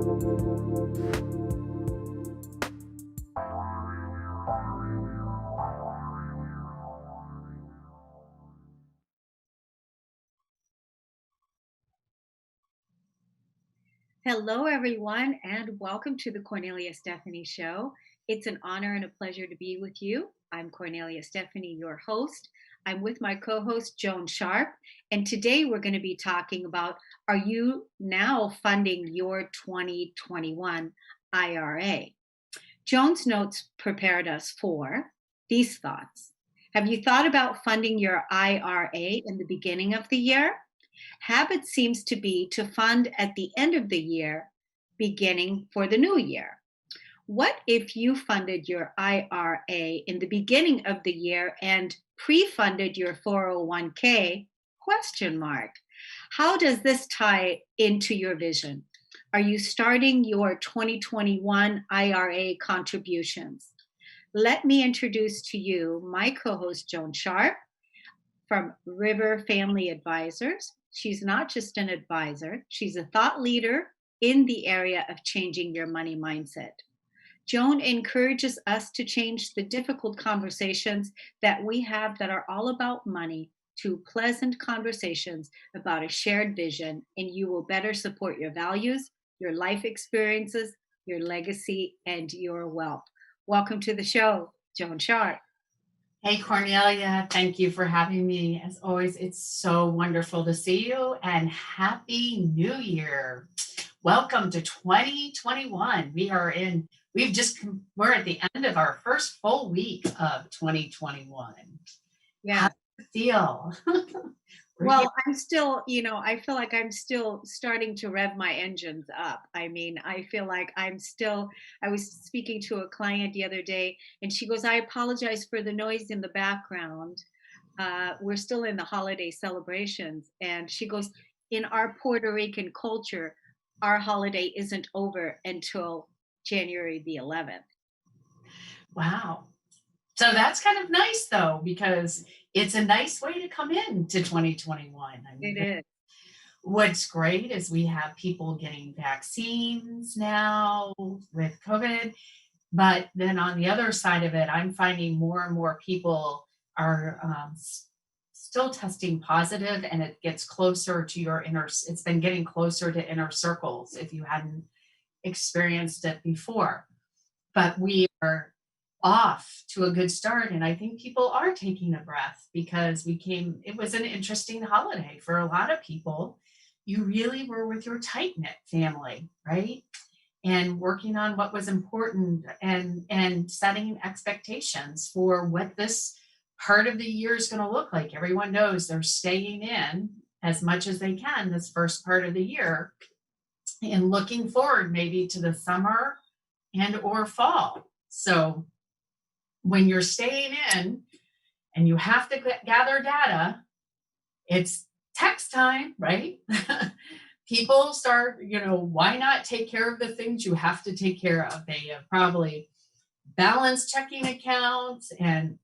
Hello, everyone, and welcome to the Cornelia Stephanie Show. It's an honor and a pleasure to be with you. I'm Cornelia Stephanie, your host. I'm with my co-host, Joan Sharp, and today we're going to be talking about, are you now funding your 2021 IRA? Joan's notes prepared us for these thoughts. Have you thought about funding your IRA in the beginning of the year? Habit seems to be to fund at the end of the year, beginning for the new year. What if you funded your IRA in the beginning of the year and pre-funded your 401k? Question mark. How does this tie into your vision? Are you starting your 2021 IRA contributions? Let me introduce to you my co-host, Joan Sharp, from River Family Advisors. She's not just an advisor, she's a thought leader in the area of changing your money mindset. Joan encourages us to change the difficult conversations that we have that are all about money to pleasant conversations about a shared vision, and you will better support your values, your life experiences, your legacy, and your wealth. Welcome to the show, Joan Sharp. Hey, Kornelia, thank you for having me. As always, it's so wonderful to see you, and Happy New Year. Welcome to 2021. We're at the end of our first full week of 2021. Yeah. How do you feel? Well, I'm still, I feel like I'm still starting to rev my engines up. I mean, I feel like I was speaking to a client the other day and she goes, I apologize for the noise in the background. We're still in the holiday celebrations. And she goes, in our Puerto Rican culture, our holiday isn't over until January the 11th. Wow. So that's kind of nice, though, because it's a nice way to come into 2021. I mean, It is. What's great is we have people getting vaccines now with COVID. But then on the other side of it, I'm finding more and more people are still testing positive, and it gets closer to it's been getting closer to inner circles if you hadn't experienced it before. But we are off to a good start, and I think people are taking a breath because it was an interesting holiday for a lot of people. You really were with your tight-knit family, right? And working on what was important and setting expectations for what this part of the year is going to look like. Everyone knows they're staying in as much as they can this first part of the year and looking forward maybe to the summer and or fall. So when you're staying in and you have to gather data, it's text time, right? People start, why not take care of the things you have to take care of? They have probably balanced checking accounts and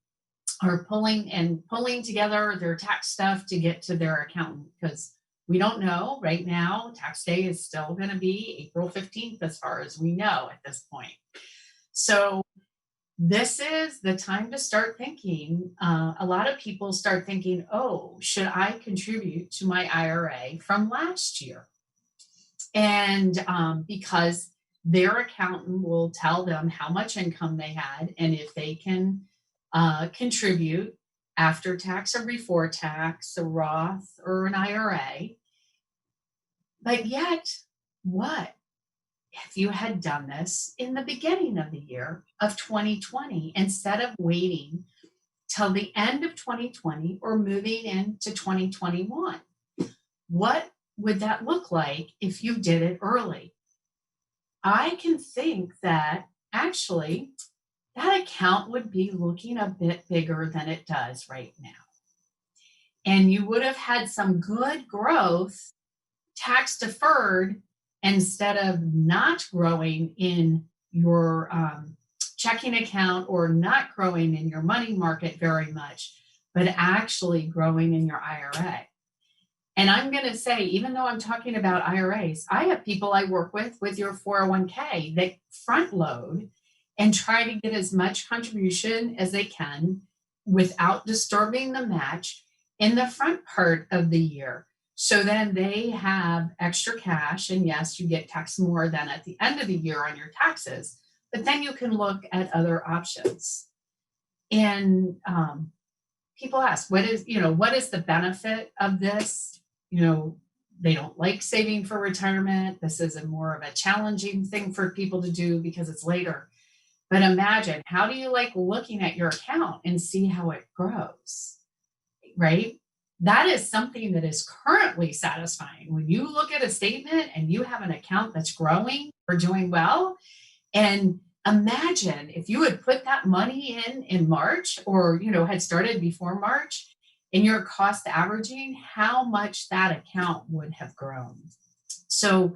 are pulling together their tax stuff to get to their accountant, because we don't know right now. Tax day is still going to be April 15th as far as we know at this point. So this is the time to start thinking. A lot of people start thinking, oh, should I contribute to my IRA from last year? And because their accountant will tell them how much income they had and if they can contribute after tax or before tax, a Roth or an IRA. But yet, what if you had done this in the beginning of the year of 2020 instead of waiting till the end of 2020 or moving into 2021? What would that look like if you did it early? I can think that actually that account would be looking a bit bigger than it does right now. And you would have had some good growth, tax deferred, instead of not growing in your checking account or not growing in your money market very much, but actually growing in your IRA. And I'm going to say, even though I'm talking about IRAs, I have people I work with your 401k that front load and try to get as much contribution as they can without disturbing the match in the front part of the year. So then they have extra cash. And yes, you get taxed more than at the end of the year on your taxes, but then you can look at other options. And people ask, what is the benefit of this? They don't like saving for retirement. This is more of a challenging thing for people to do because it's later. But imagine, how do you like looking at your account and see how it grows, right? That is something that is currently satisfying. When you look at a statement and you have an account that's growing or doing well, and imagine if you had put that money in March or, had started before March and your cost averaging, how much that account would have grown. So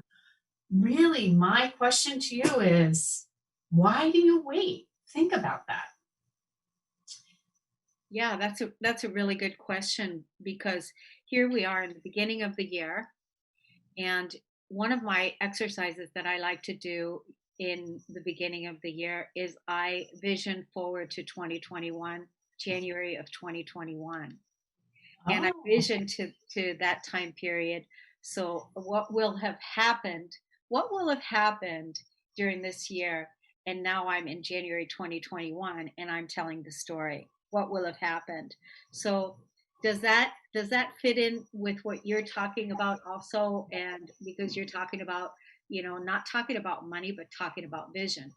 really, my question to you is, why do you wait? Think about that. Yeah, that's a really good question, because here we are in the beginning of the year, and one of my exercises that I like to do in the beginning of the year is I vision forward to 2021, January of 2021. And I Oh, vision to that time period. So what will have happened? What will have happened during this year? And now I'm in January 2021 and I'm telling the story. What will have happened? So does that fit in with what you're talking about also? And because you're talking about, not talking about money, but talking about vision.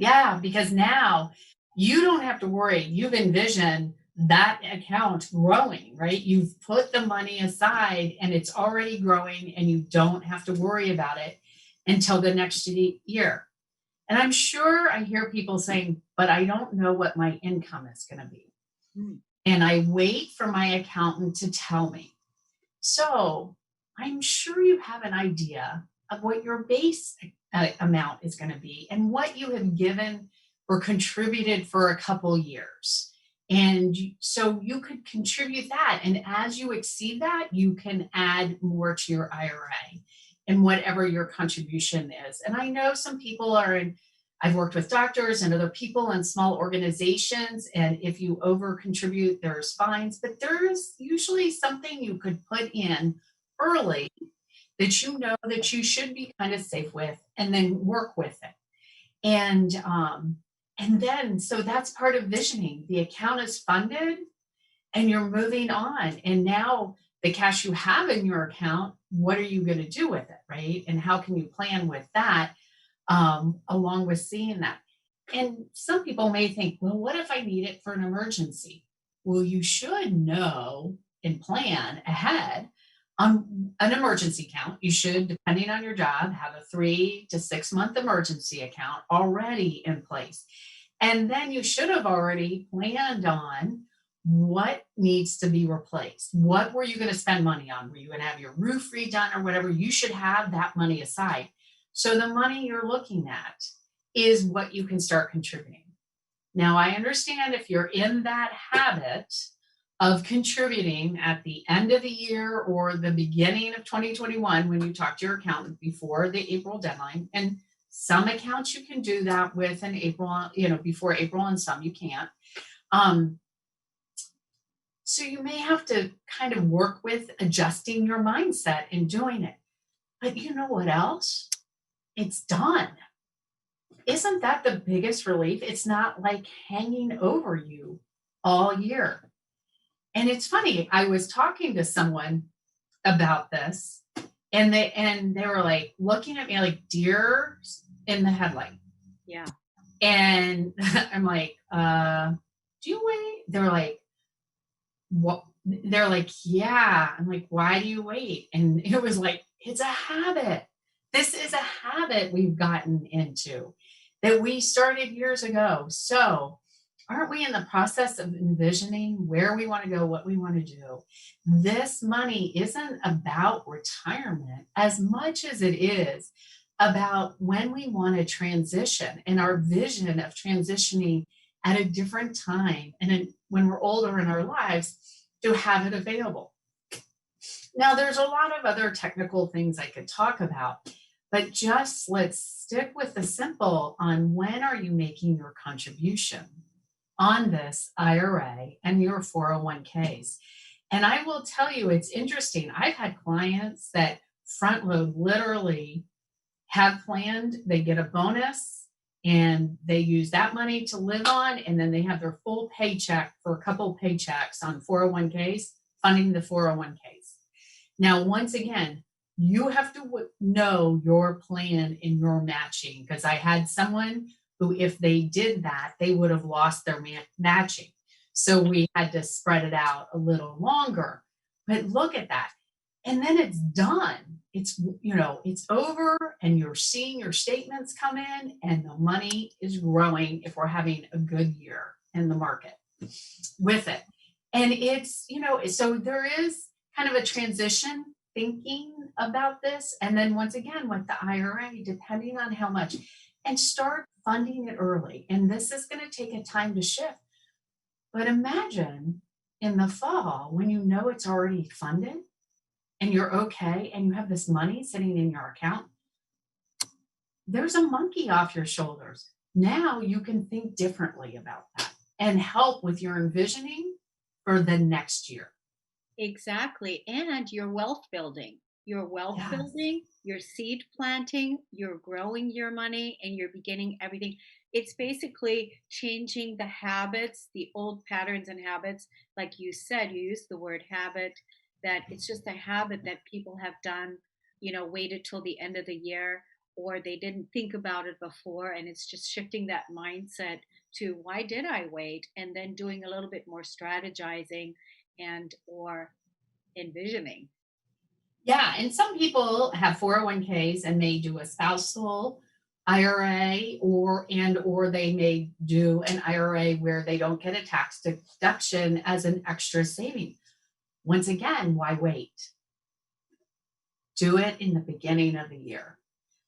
yeah, because now you don't have to worry. You've envisioned that account growing, right? You've put the money aside and it's already growing and you don't have to worry about it until the next year. And I'm sure I hear people saying, but I don't know what my income is going to be. And I wait for my accountant to tell me. So I'm sure you have an idea of what your base amount is going to be and what you have given or contributed for a couple years. And so you could contribute that. And as you exceed that, you can add more to your IRA and whatever your contribution is. And I know some people I've worked with doctors and other people in small organizations, and if you over contribute, there's fines, but there's usually something you could put in early that that you should be kind of safe with, and then work with it. And then, so that's part of visioning. The account is funded and you're moving on. And now the cash you have in your account, what are you going to do with it, right? And how can you plan with that? Along with seeing that. And some people may think, well, what if I need it for an emergency? Well, you should know and plan ahead on an emergency account. You should, depending on your job, have a 3 to 6 month emergency account already in place. And then you should have already planned on what needs to be replaced. What were you going to spend money on? Were you going to have your roof redone or whatever? You should have that money aside. So the money you're looking at is what you can start contributing. Now, I understand if you're in that habit of contributing at the end of the year or the beginning of 2021 when you talk to your accountant before the April deadline, and some accounts you can do that with in April, before April, and some you can't. So you may have to kind of work with adjusting your mindset and doing it. But you know what else? It's done. Isn't that the biggest relief? It's not like hanging over you all year. And it's funny, I was talking to someone about this, and they were like looking at me like deer in the headlight. Yeah. And I'm like, do you wait? They were like, what? They're like, yeah. I'm like, why do you wait? And it was like, it's a habit. This is a habit we've gotten into that we started years ago. So aren't we in the process of envisioning where we want to go, what we want to do? This money isn't about retirement as much as it is about when we want to transition and our vision of transitioning at a different time and when we're older in our lives to have it available. Now, there's a lot of other technical things I could talk about, but just let's stick with the simple on when are you making your contribution on this IRA and your 401ks. And I will tell you, it's interesting. I've had clients that front load literally have planned, they get a bonus and they use that money to live on. And then they have their full paycheck for a couple paychecks on 401ks, funding the 401ks. Now, once again, you have to know your plan and your matching, because I had someone who, if they did that, they would have lost their matching. So we had to spread it out a little longer. But look at that. And then it's done. It's, it's over and you're seeing your statements come in and the money is growing if we're having a good year in the market with it. And it's, so there is kind of a transition thinking about this. And then once again, with the IRA, depending on how much, and start funding it early. And this is going to take a time to shift. But imagine in the fall when you know it's already funded and you're okay and you have this money sitting in your account, there's a monkey off your shoulders. Now you can think differently about that and help with your envisioning for the next year. Exactly. And your wealth building. You're wealth building, you're seed planting, you're growing your money, and you're beginning everything. It's basically changing the habits, the old patterns and habits. Like you said, you used the word habit, that it's just a habit that people have done, waited till the end of the year, or they didn't think about it before. And it's just shifting that mindset to why did I wait? And then doing a little bit more strategizing and or envisioning. Yeah, and some people have 401ks and may do a spousal IRA or they may do an IRA where they don't get a tax deduction as an extra saving. Once again, why wait? Do it in the beginning of the year.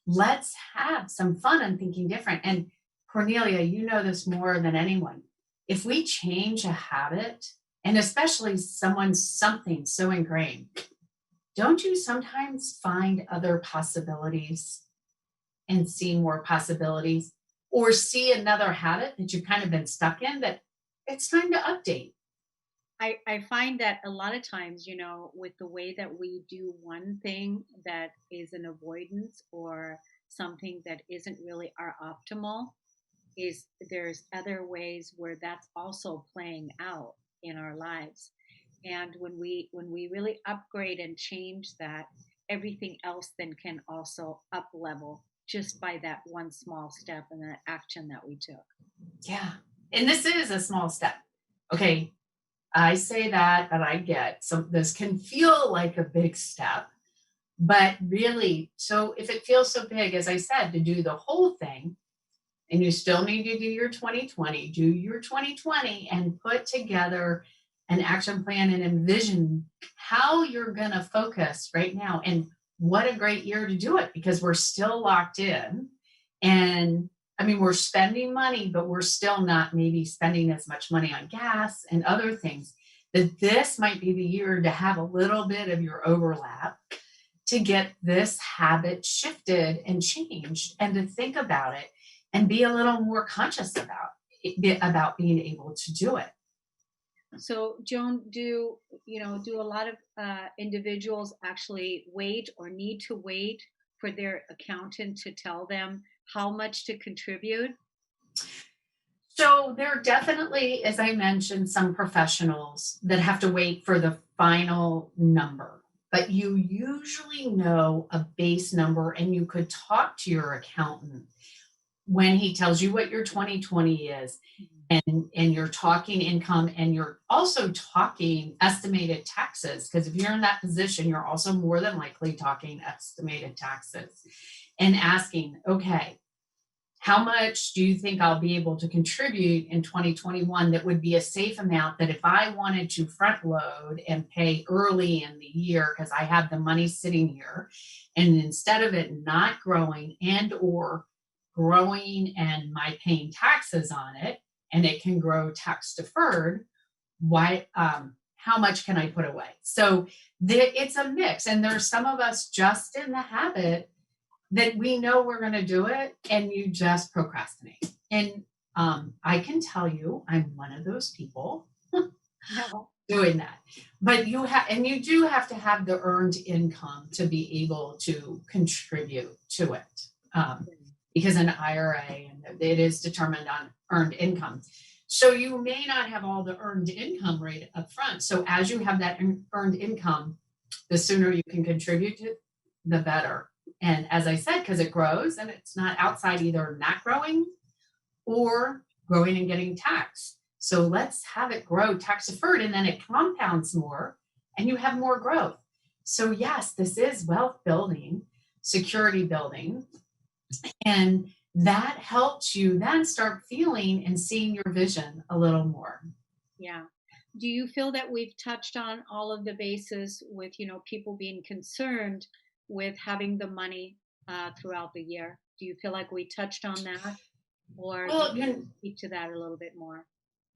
Let's have some fun and thinking different. And Kornelia, you know this more than anyone. If we change a habit, and especially something so ingrained, don't you sometimes find other possibilities and see more possibilities, or see another habit that you've kind of been stuck in that it's time to update? I find that a lot of times, with the way that we do one thing that is an avoidance or something that isn't really our optimal, is there's other ways where that's also playing out in our lives. And when we really upgrade and change that, everything else then can also up level just by that one small step and that action that we took. Yeah. And this is a small step. Okay. I say that, and I get so this can feel like a big step, but really, so if it feels so big, as I said, to do the whole thing, and you still need to do your 2020, do your 2020 and put together an action plan and envision how you're going to focus right now. And what a great year to do it, because we're still locked in. And I mean, we're spending money, but we're still not maybe spending as much money on gas and other things. That this might be the year to have a little bit of your overlap to get this habit shifted and changed, and to think about it and be a little more conscious about being able to do it. So, Joan, do a lot of individuals actually wait or need to wait for their accountant to tell them how much to contribute? So there are definitely, as I mentioned, some professionals that have to wait for the final number, but you usually know a base number, and you could talk to your accountant when he tells you what your 2020 is, and you're talking income, and you're also talking estimated taxes, because if you're in that position, you're also more than likely talking estimated taxes, and asking, okay, how much do you think I'll be able to contribute in 2021 that would be a safe amount, that if I wanted to front load and pay early in the year because I have the money sitting here, and instead of it not growing and or growing and my paying taxes on it, and it can grow tax deferred, how much can I put away? So it's a mix. And there's some of us just in the habit that we know we're going to do it and you just procrastinate. And I can tell you, I'm one of those people doing that. But you do have to have the earned income to be able to contribute to it. Because an IRA, and it is determined on earned income. So you may not have all the earned income right up front. So as you have that earned income, the sooner you can contribute to, the better. And as I said, because it grows and it's not outside either not growing or growing and getting taxed. So let's have it grow tax deferred, and then it compounds more and you have more growth. So yes, this is wealth building, security building. And that helps you then start feeling and seeing your vision a little more. Yeah. Do you feel that we've touched on all of the bases with, people being concerned with having the money throughout the year? Do you feel like we touched on that? Or do you speak to that a little bit more?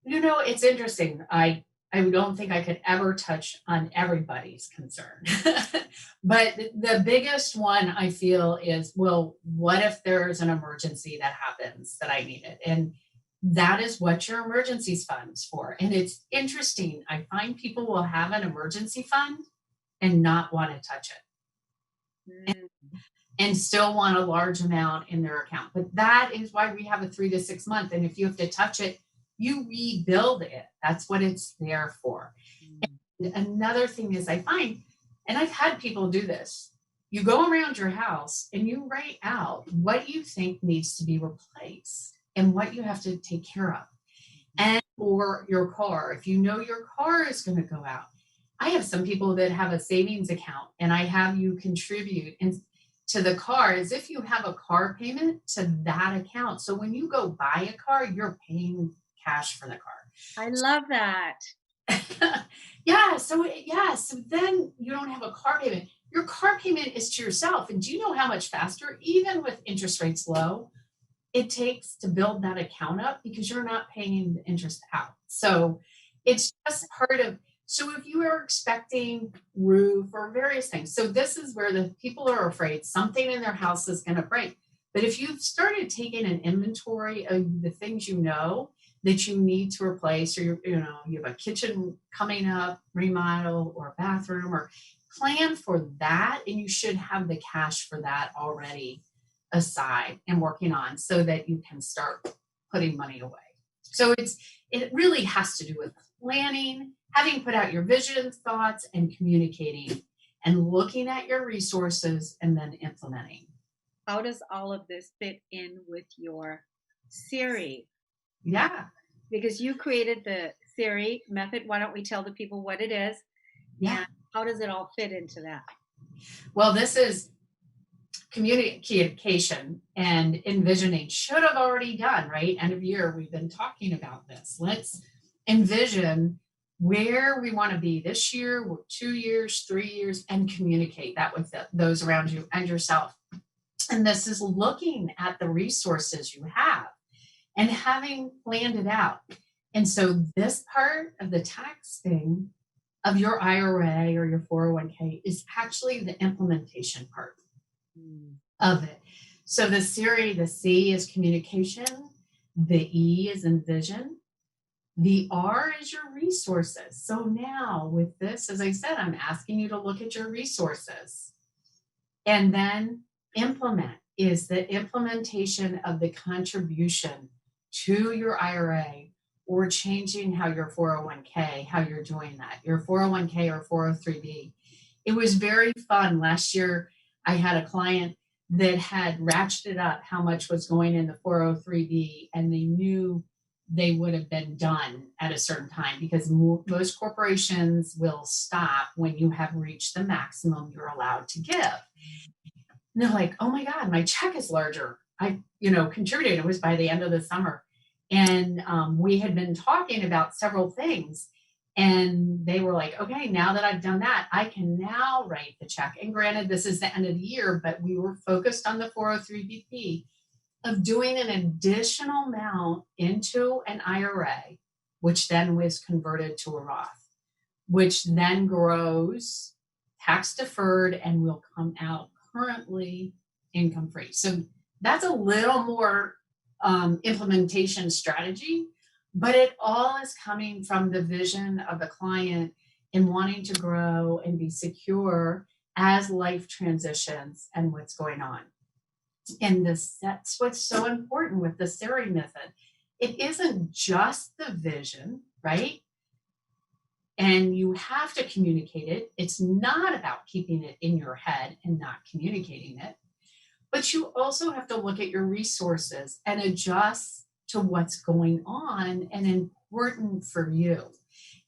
It's interesting. I don't think I could ever touch on everybody's concern. But the biggest one I feel is, well, what if there's an emergency that happens that I need it? And that is what your emergency fund's for. And it's interesting. I find people will have an emergency fund and not want to touch it. And still want a large amount in their account. But that is why we have a 3 to 6 month. And if you have to touch it, you rebuild it. That's what it's there for. And another thing is I find, and I've had people do this, you go around your house and you write out what you think needs to be replaced and what you have to take care of. And or your car, if you know your car is going to go out. I have some people that have a savings account and I have you contribute to the car as if you have a car payment to that account. So when you go buy a car, you're paying cash for the car. I love that. So then you don't have a car payment. Your car payment is to yourself. And do you know how much faster, even with interest rates low, it takes to build that account up because you're not paying the interest out. So it's just part of, so if you are expecting roof or various things, so this is where the people are afraid something in their house is going to break. But if you've started taking an inventory of the things that you need to replace, or you have a kitchen coming up, remodel, or a bathroom, or plan for that, and you should have the cash for that already aside and working on so that you can start putting money away. So it really has to do with planning, having put out your vision, thoughts, and communicating, and looking at your resources and then implementing. How does all of this fit in with your series? Yeah. Because you created the theory method. Why don't we tell the people what it is? Yeah. And how does it all fit into that? Well, this is communication and envisioning. Should have already done, right? End of year, we've been talking about this. Let's envision where we want to be this year, 2 years, 3 years, and communicate that with those around you and yourself. And this is looking at the resources you have and having planned it out. And so this part of the tax thing of your IRA or your 401k is actually the implementation part of it. So the C is communication, the E is envision, the R is your resources. So now with this, as I said, I'm asking you to look at your resources. And then implement is the implementation of the contribution to your IRA or changing how your 401k, how you're doing that, your 401k or 403b. It was very fun. Last year, I had a client that had ratcheted up how much was going in the 403b, and they knew they would have been done at a certain time because most corporations will stop when you have reached the maximum you're allowed to give. And they're like, oh my God, my check is larger. I contributed. It was by the end of the summer. And we had been talking about several things. And they were like, okay, now that I've done that, I can now write the check. And granted, this is the end of the year, but we were focused on the 403bp of doing an additional amount into an IRA, which then was converted to a Roth. which then grows tax deferred and will come out currently income free. So that's a little more implementation strategy, but it all is coming from the vision of the client in wanting to grow and be secure as life transitions and what's going on. And that's what's so important with the SERI method. It isn't just the vision, right? And you have to communicate it. It's not about keeping it in your head and not communicating it. But you also have to look at your resources and adjust to what's going on and important for you.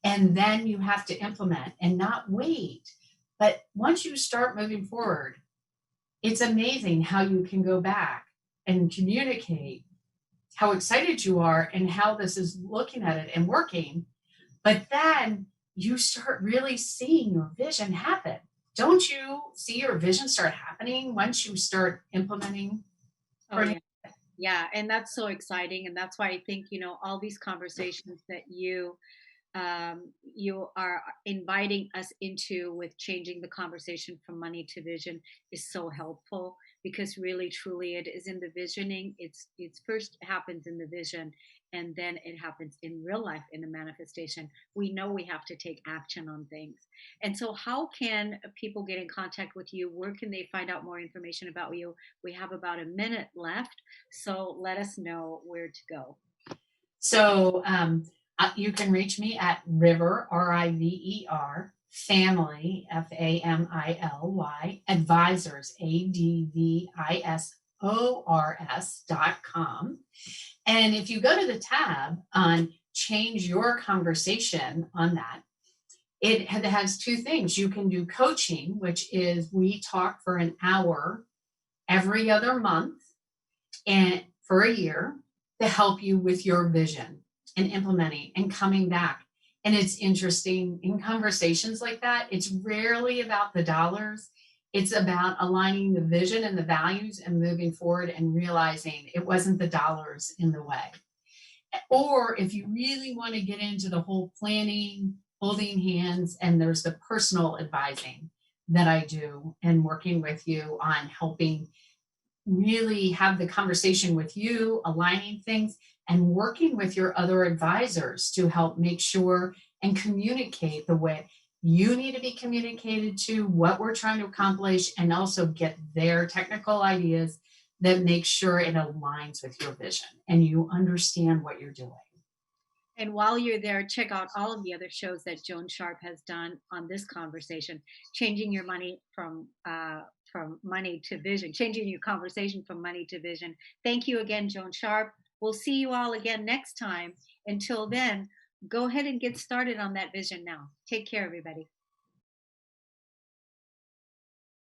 And then you have to implement and not wait. But once you start moving forward, it's amazing how you can go back and communicate how excited you are and how this is looking at it and working. But then you start really seeing your vision happen. Don't you see your vision start happening once you start implementing? Oh, yeah. Yeah. And that's so exciting. And that's why I think, all these conversations that you are inviting us into with changing the conversation from money to vision is so helpful, because really truly it is in the visioning. It's first happens in the vision, and then it happens in real life in the manifestation. We know we have to take action on things. And so how can people get in contact with you? Where can they find out more information about you? We have about a minute left, so let us know where to go. So you can reach me at River, RIVER, Family, FAMILY, Advisors, ADVISORS.com. And if you go to the tab on Change Your Conversation on that, it has two things. You can do coaching, which is we talk for an hour every other month and for a year to help you with your vision and implementing and coming back. And it's interesting in conversations like that, it's rarely about the dollars. It's about aligning the vision and the values and moving forward and realizing it wasn't the dollars in the way. Or if you really want to get into the whole planning, holding hands, and there's the personal advising that I do and working with you on helping really have the conversation with you, aligning things, and working with your other advisors to help make sure and communicate the way you need to be communicated to, what we're trying to accomplish, and also get their technical ideas that make sure it aligns with your vision and you understand what you're doing. And while you're there, check out all of the other shows that Joan Sharp has done on this conversation, changing your money from money to vision, changing your conversation from money to vision. Thank you again, Joan Sharp. We'll see you all again next time. Until then, go ahead and get started on that vision now. Take care, everybody.